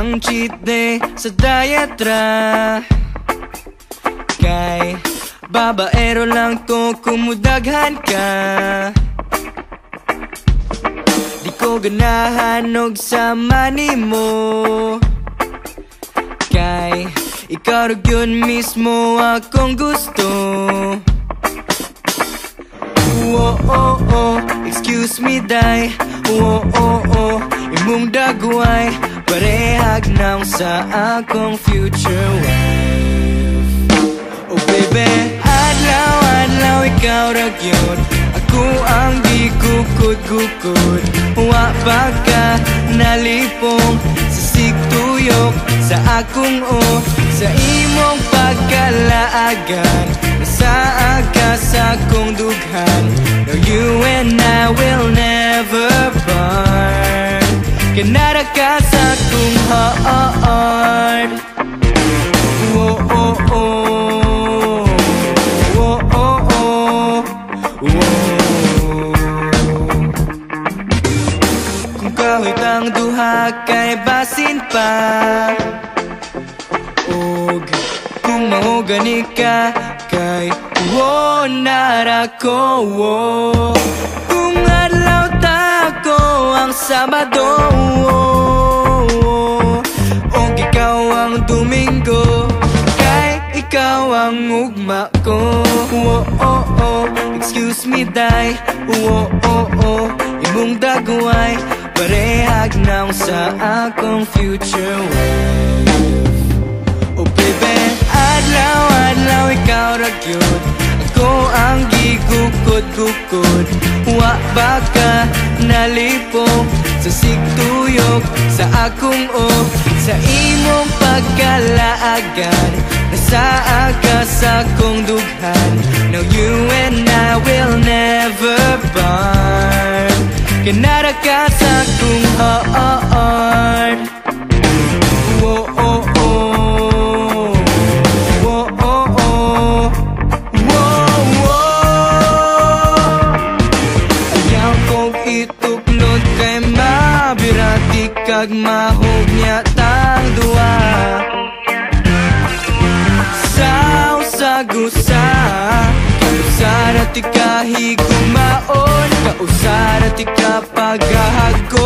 ang cheat day sa diet ra. Kay babaero lang to kumudaghan ka. Di ko ganahan og sama nimo. Kay ikaw rin yun mismo akong gusto. Oh, oh, oh, excuse me, day. Oh, oh, oh, imong dagway parehag naw sa akong future wife. Oh baby, adlaw, adlaw, ikaw ra gyud. Ako ang gikukod-gukod. Wa pa ka nalipong sa sigtuyok sa akong sa imong pagkalaagan. Nasaa ka sa akong dughan. No, you and I will never part. Kanara ka sa akong heart. Oh, oh, oh. Oh, oh, oh. Oh. Kung kahit ang duha kay basin pa, og kung mahogani ka kay nara ko. Kung adlaw ta ko ang Sabado, og ikaw ang Domingo, kay ikaw ang ugma ko. Oh, oh, excuse me, day. Oh, oh, oh, imong dagway parehag naw sa akong future wife. Oh baby, adlaw, adlaw, ikaw ra gyud. Ako ang gigukod-gukod. Wa ba ka nalipong sa sigtuyok sa akong sa imong pagkalaagan. Nasaa ka sa akong dughan. Now you and I will never part. Kanara ka sa akong heart. Oh, oh, oh. Oh, oh, oh. Whoa, whoa. Ayaw kong ituklod kay mabirati kag mahog niya tang duwa. Sa kausara ti kahigumaon, kausara ti kapagahagod.